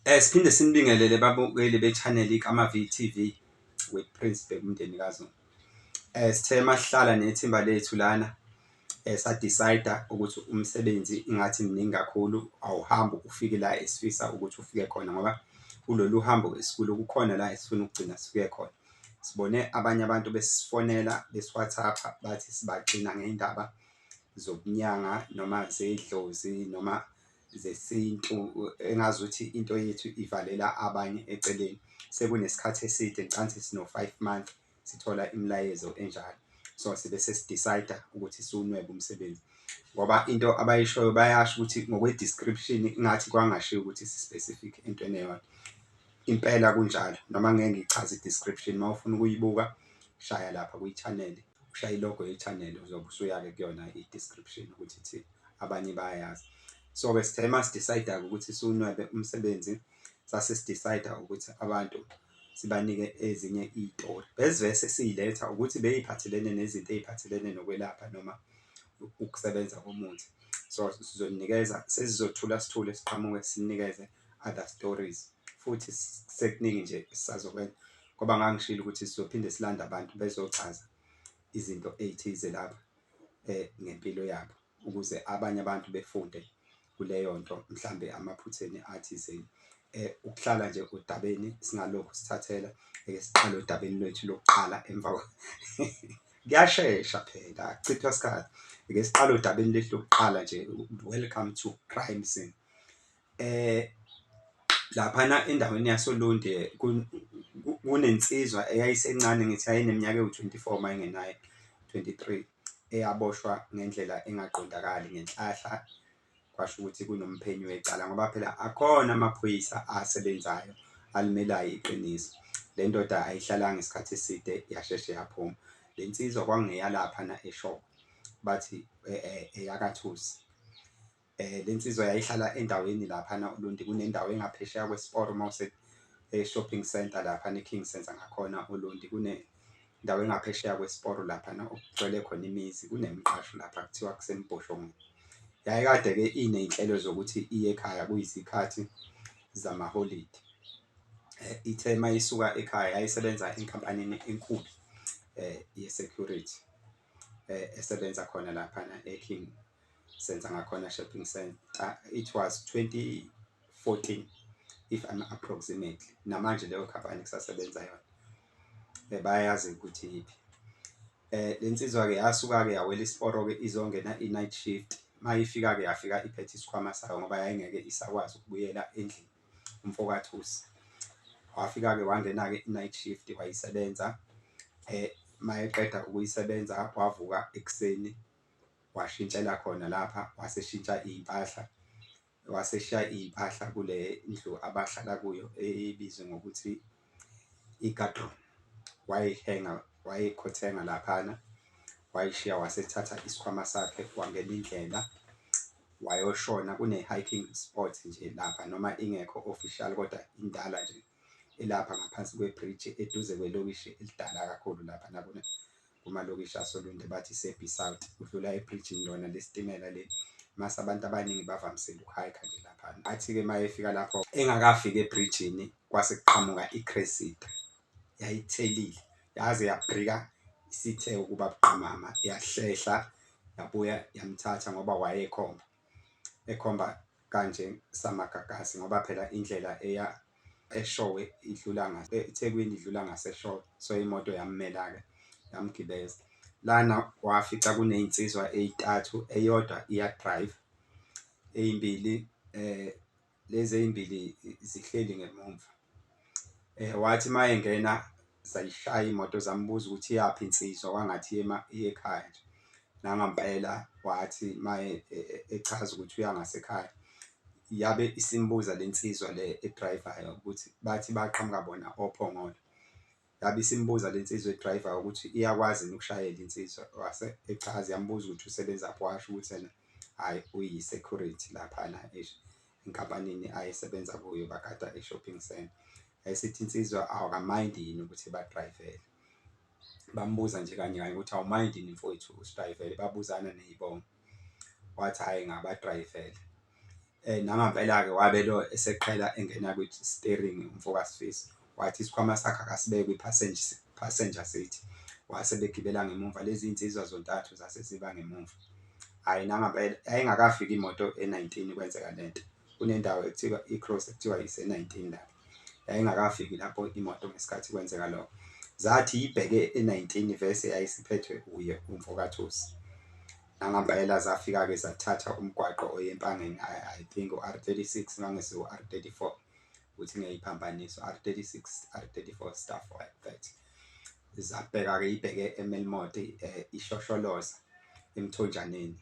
Siphinde sinibingelele babukeli be-channel iKamavi TV with Prince Bheki kaZulu. Sithe masihlala nethimba lethu lana sa-decide ukuthi umsebenzi ingathi mningi kakhulu awuhambi ufike la esifisa ukuthi ufike khona ngoba kulolu hambo esikhulu kukhona la esifuna ukugcina sifike khona. Sibone abanye abantu besifonela besi-WhatsApp bathi sibaxina ngendaba zobunyanga noma zedlozi noma zesintu engazuthi into yethu ivalela abanye eceleni. Sekunesikhathi eside ngicansi sino-5 months sithola imilayezo enjalo. So sibe sesi-decide ukuthi siwunwebe umsebenzi ngoba into abayishoyo bayasho ukuthi ngokwe-description ingathi kwangashiwo ukuthi si-specific entweni eyodwa. Impela kunjalo noma ngeke ngichaze i-description mawufuna ukuyibuka shaya lapha kwi-channel, ushaya ilogo ye-channel uzobe usuya-ke kuyona i-description ukuthi ithini, abanye bayayazi. So-ke sithe masi-decide-ke ukuthi siwunwebe umsebenzi sase-decide ukuthi abantu sibanike ezinye iy'tori besivese siyiletha ukuthi bey'phathelene nezinto ey'phathelene nokwelapha noma ukusebenza komuthi. So sizoninikeza sesizothula sithule siqhamuke sinikeze other stories futhi sekuningi nje sisazokwenza ngoba ngangishilo ukuthi sizophinde silanda abantu bezochaza izinto ey'thize lapha ngempilo yabo ukuze abanye abantu befunde kuleyo nto mhlambe amaphutheni athizeni. Ukuhlala nje odabeni singalokhu sithathela siqale odabeni lwethu lokuqala emva kuyashesha phela akuchithwa isikhathi. Siqale odabeni lwethu lokuqala nje, welcome to crime scene. Laphana endaweni yasoLunde kunensizwa eyayisencane ngithi yayineminyaka ewu-24 mayingenayo 23 eyaboshwa ngendlela engaqondakali ngenhlahla. Kwasho ukuthi kunomphenyi wecala ngoba phela akhona amaphoyisa asebenzayo alimelayo iqiniso. Le ndoda ayihlalanga isikhathi eside yasheshe yaphuma. Le nsizwa kwakungeyalaphana eShowe bathi eyakaThusi. Le nsizwa yayihlala endaweni laphana uLundi kunendawo engaphesheya kweSporo mawuse shopping center laphana eKing Center ngakhona uLundi kunendawo engaphesheya kweSporo laphana okugcwele khona imizi kunemqasho lapha kuthiwa kuseMboshongweni. Yayikade-ke iney'nhlelo zokuthi iye ekhaya kuyizikhathi zamaholidi. Ithe mayisuka ekhaya yayisebenza enkampanini enkulu ye-security esebenza khona laphana eKing Center ngakhona shopping center. It was 2014 if I'm approximately. Namanje leyo khampani kusasebenza yona. Bayayazi ukuthi yiphi. Le nsizwa-ke yasuka-ke yawela iSporo-ke izongena i-night shift. Mayifika-ke yafika iphethe isikhwama sayo ngoba yayingeke isakwazi ukubuyela endlini umfokaThusi. Wafika-ke wangena-ke i-night shift wayisebenza. Mayeqeda ukuyisebenza wavuka ekuseni washintshela khona lapha waseshintsha iy'mpahla. Waseshiya iy'mpahla kule ndlu abahlala kuyo ebizwa ngokuthi i-guardroom. Wayikhothenga laphana wayishiya wasethatha isikhwama sakhe wangena indlela wayoshona. Kune-hiking spot nje lapha noma ingekho official kodwa indala nje elapha ngaphansi kwe-bridge eduze kwelokishi elidala kakhulu lapha nakuna kumalokishi asoLunde bathi iSebhi South. Udlula ebridgini lona lesitimela le mase abantu abaningi bavamisile ukuhayikha nje laphana. Athi-ke mayefika lapho engakafiki ebridgini kwase kuqhamuka iCressida yayithelile yaze yabrika isithe ukuba buqamama yahlehla yabuya yamthatha ngoba ekhomba kanje samagagasi ngoba phela indlela eya eShowe idlula eThekwini idlula ngaseShowe. So imoto yammela-ke yamgibeza lana wafica kuney'nsizwa ey'ntathu eyodwa iya-drive ey'mbili lezi ey'mbili zihleli ngemumva. Wathi mayengena zayishaya imoto zambuza ukuthi iyaphi insizwa kwangathi iye ekhaya nje. Nangempela wathi maye echaza ukuthi uya ngasekhaya yabe isimbuza le nsizwa le e-driver-yo ukuthi bathi baqhamuka bona oPhongolo. Yabe isimbuza le nsizwa e-driver ukuthi iyakwazi ukushayela insizwa. Wase echaza yambuza ukuthi usebenzaphi washo ukuthi yena hhayi uyi-security laphana enkampanini ayesebenza kuyo bagada e-shopping center. Yayisithi insizwa awakamayindi yini ukuthi ba-drive-ele. Bambuza nje kanye kanye ukuthi awumayindi yini mfowethu usi-drive-ele babuzana ney'bongo. Wathi hhayi ngaba-drive-ele. Nangampela-ke wabe lo eseqhela engena kwi-steering umfokasifiso wathi isikhwama sakhe akasibeke kwi-passenger seat wase begibela ngemuva. Lezi iy'nsizwa zontathu zase ziba ngemuva. Hhayi nangampela yayingakafiki imoto e-19 kwenzeka lento. Kunendawo ekuthiwa i-cross ekuthiwa ise-19 la. Yayingakafiki lapho imoto ngesikhathi kwenzeka lokho. Zathi ibheke e-19 vese yayisiphethwe uye umfokathusi. Nangampela zafika-ke zathatha umgwaqo oye Empangeni, I think u-R36 mangese u-R34 ukuthi ngiyayiphambanisa u-R36 R34 stuff like that. Zabheka-ke ibheke eMelmoth ishosholoza eMthonjaneni.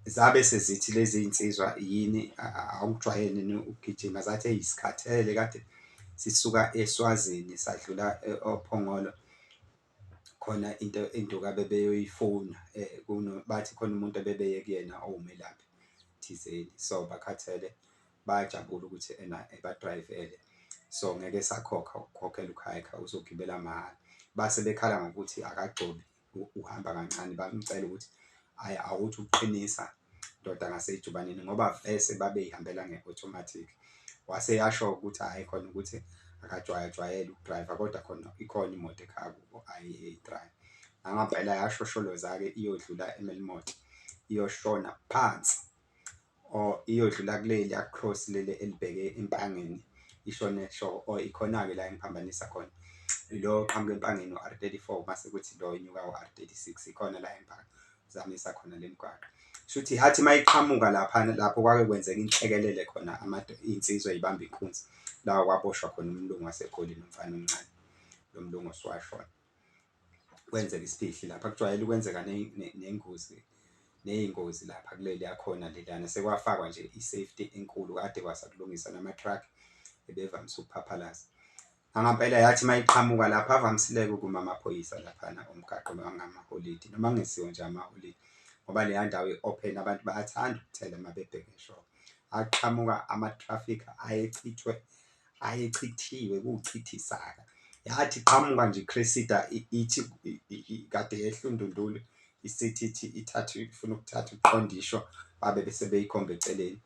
Zabe sezithi lezi iy'nsizwa yini awukujwayele ukugijima, zathi eyisikhathele kade sisuka eSwazini sadlula oPhongolo khona into enduka bebeyoyifuna bathi khona umuntu ebebeye kuyena owumelaphi thizeni, so bakhathele bayajabula ukuthi ena ebadrayivele, so ngeke sakhokha ukukhokhela ukhaya uzogibela mahhala. Base bekhala ngokuthi akagcobi uhamba kancane, bamcela ukuthi awuthi uqinisa ndoda ngasejubanini ngoba vese babeyihambela nge-automatic. Wase yasho ukuthi hhayi khona ukuthi akajwayele ukudrayiva kodwa khona ikhona imoto ekhaya kubo ayidrayive. Nangampela yashosholoza-ke iyodlula eMelmoth iyoshona phansi or iyodlula kuleliya cross leli elibheke Empangeni ishone or ikhona-ke la engiphambanisa khona lo oqhamuka Empangeni u-R34 mase kuthi lo inyuka u-R36 ikhona la engiphambanisa khona le migwaqo. Shuthi yathi mayiqhamuka lapho kwake kwenzeka inhlekelele khona iy'nsizwa y'bamba inkunzi la kwaboshwa khona umlungu waseGoli nomfana omncane, lo mlungu osewashona. Kwenzeka isiphihli lapha kujwayele ukwenzeka ney'ngozi lapha kuleliya khona leliyana, sekwafakwa nje i-safety enkulu kade kwasakulungiswa nama-truck ebevamise ukuphaphalaza. Nangampela yathi mayiqhamuka lapha avamisile-ke ukuma amaphoyisa laphana umgaqo ngamaholidi noma kungesiwo nje amaholidi ngoba leya ndawo i-open abantu bayathanda ukuthela uma bebheke eshoko. Aqhamuka ama-traffic ayechithiwe kuwuchithisaka. Yathi iqhamuka nje iCressida ithi kade yehla uNdundulu isithi ithi ifuna ukuthatha uqondisho babe bese beyikhomba eceleni.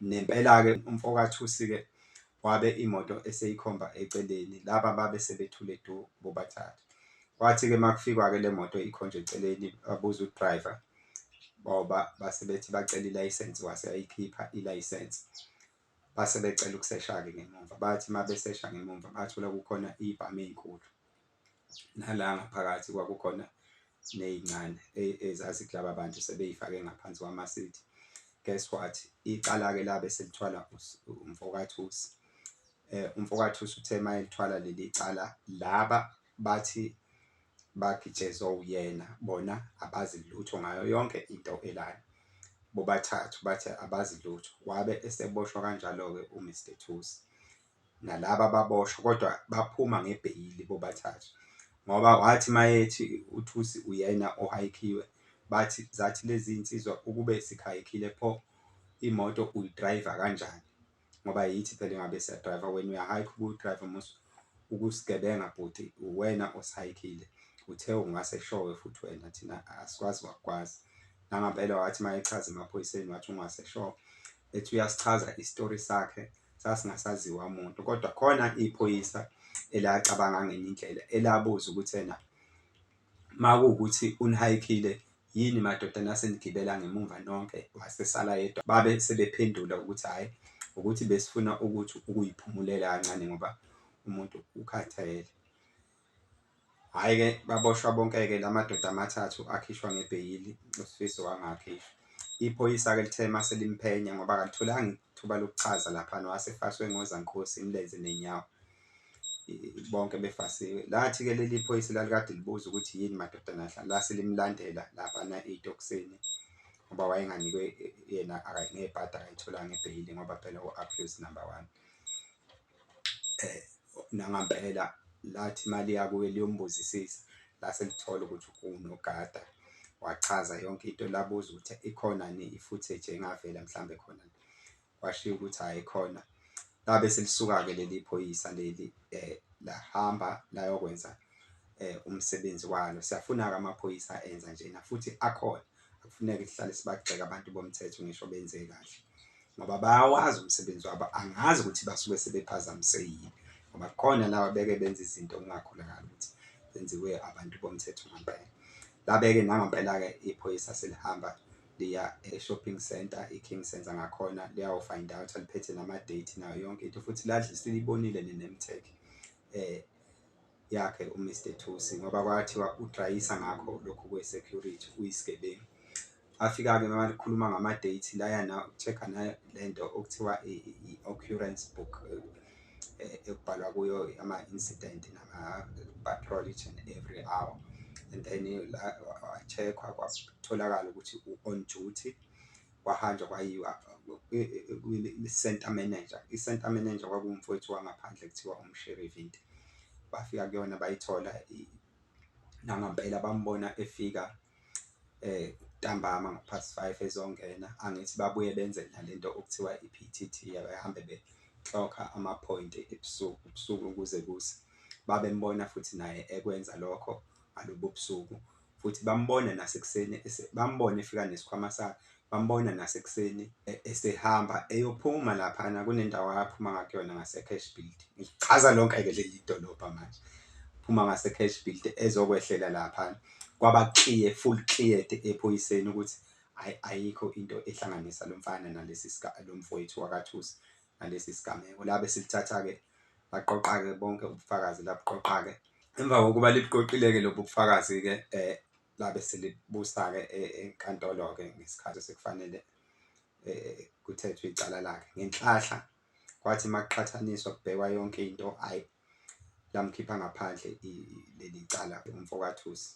Nempela-ke umfokathusi-ke wabe imoto eseyikhomba eceleni laba babe sebethule du bobathathu. Kwathi-ke makufikwa-ke le moto ikhonjwe eceleni babuza udrayiva ngoba base bethi bacela ilayisensi wase yayikhipha ilayisensi. Base becela ukusesha-ke ngemuva, bathi uma besesha ngemuva bathola kukhona iy'bhamu ey'nkulu nala ngaphakathi kwakukhona ney'ncane ezazi kulaba bantu sebey'fake ngaphansi kwamasithi. Guess what? Icala-ke labe selithwala umfokathusi. Umfokathusi uthe mayelithwala leli cala laba bathi bagitshezwa uyena bona abazi lutho ngayo yonke into elana, bobathathu bathi abazi lutho. Wabe eseboshwa kanjalo-ke uMr Thusi nalaba baboshwa kodwa baphuma ngebheyili bobathathu ngoba wathi mayethi uThusi uyena ohayikhiwe zathi lezi iy'nsizwa ukube sikhayikile pho imoto uyidrayiva kanjani ngoba yithi phela engabe siyadrayiva, wena uyahayikha ukudrayiva ukusigebenga bhuti uwena osihayikhile, uthe ungaseshowe futhi wena thina asikwazi wakwazi. Nangampela wathi mayechaza emaphoyiseni wathi ungaseshowe ethi uyasichaza isitori sakhe sasingasaziwa umuntu kodwa khona iphoyisa elacabanga ngenye indlela elabuza ukuthi ena makuwukuthi unihayikile yini madoda nasenigibela ngemumva nonke wasesala yedwa. Babe sebephendula ukuthi hhayi ukuthi besifuna ukuthi ukuyiphumulela kancane ngoba umuntu ukhathele. Hhayi-ke baboshwa bonke-ke la madoda amathathu akhishwa ngebheyili, uSifiso wangakhishwa. Iphoyisa-ke lithe mase limphenya ngoba kalithulanga ithuba lokuchaza laphana wasefaswe ngozankosi imilenze nenyawo bonke befasiwe. Lathi-ke leli phoyisa lalikade libuza ukuthi yini madoda nahlanu lase limlandela laphana ey'tokisini ngoba wayenganikwe yena ngebhadi akayitholanga ngebheyili ngoba phela u-accused number 1. Nangampela lathi maliya kuye liyombuzisisa lase lithola ukuthi unogada, wachaza yonke into, labuza ukuthi ikhona i-footage engavela mhlambe khona, washiya ukuthi hhayi khona. Labe selisuka-ke leli phoyisa leli lahamba layokwenza umsebenzi walo. Siyafuna-ke amaphoyisa enza njena futhi akhona, akufuneki sihlale sibagxeka abantu bomthetho ngisho benze kahle ngoba bayawazi umsebenzi wabo, angazi ukuthi basuke sebephazamise yini ngoba khona laba beke benza izinto okungakholakali ukuthi zenziwe abantu bomthetho ngempela. Labe-ke nangampela-ke iphoyisa selihamba liya e-shopping center, i-King Center ngakhona liyawu-find out, liphethe nama-date nayo yonke into futhi ladle silibonile ne-name tag yakhe uMr Thusi ngoba kwathiwa udrayisa ngakho lokhu kwe-security uyisigebengu. Afika-ke malikhuluma ngama-date laya na check-a nayo lento okuthiwa i-occurrence book ekubhalwa kuyo ama-incident nama-patrol each and every hour, and then wa-check-wa kwatholakala ukuthi u-on duty. Kwahanjwa kwayiwa i-center manager. I-center manager kwakuwumfowethu wangaphandle kuthiwa umSheriff into. Bafika kuyona bayithola nangampela bambona efika ntambama ngo-5:30 ezongena. Angithi babuye benze nalento okuthiwa i-PTT, bahambe beklokha ama-point ebusuku ukuze kuse babembona futhi naye ekwenza lokho ngalobo busuku, futhi bambona nasekuseni bambona efika nesikhwama sakhe, bambona nasekuseni esehamba eyophuma laphana kunendawo aphuma ngakuyona ngase-Cash Build. Ngichaza lonke-ke leli dolobha manje, phuma ngase-Cash Build ezokwehlela laphana. Kwaba clear, full cleared ephoyiseni ukuthi ayikho into ehlanganisa lo mfana nalesi lo mfowethu wakaThusi nalesi sigameko. La besilithatha-ke baqoqa-ke bonke ubufakazi labuqoqa-ke. Emva kokuba libuqoqile-ke lobu bufakazi-ke labe selibusa-ke enkantolo-ke ngesikhathi sekufanele kuthethwe icala lakhe ngenhlahla. Kwathi makuqhathaniswa kubhekwa yonke into, ayi lamkhipha ngaphandle leli cala umfowakaThusi.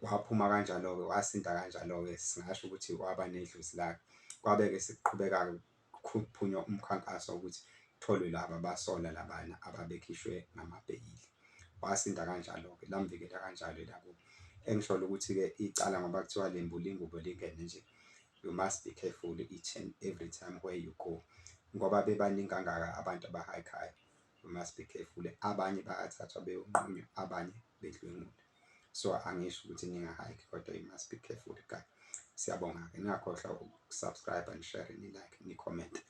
Waphuma kanjalo-ke, wasinda kanjalo-ke, singasho ukuthi waba nedlozi lakhe. Kwabe-ke sekuqhubeka-ke kuphunywa umkhankaso ukuthi kutholwe laba basola labana ababekhishwe ngamabheyili. Wasinda kanjalo-ke, lamvikela kanjalo labo. Engisholo ukuthi-ke icala ngoba kuthiwa lembula ingubo lingene nje, you must be careful each and every time where you go, ngoba bebaningi kangaka abantu abahayikhayo. You must be careful. Abanye bayathathwa beyonqunywa, abanye bedlwengulwa. So angisho ukuthi ningahayikhi kodwa you must be careful guys. Siyabonga-ke, ningakhohlwa ukusubscribe and share, ni-like, ni-comment.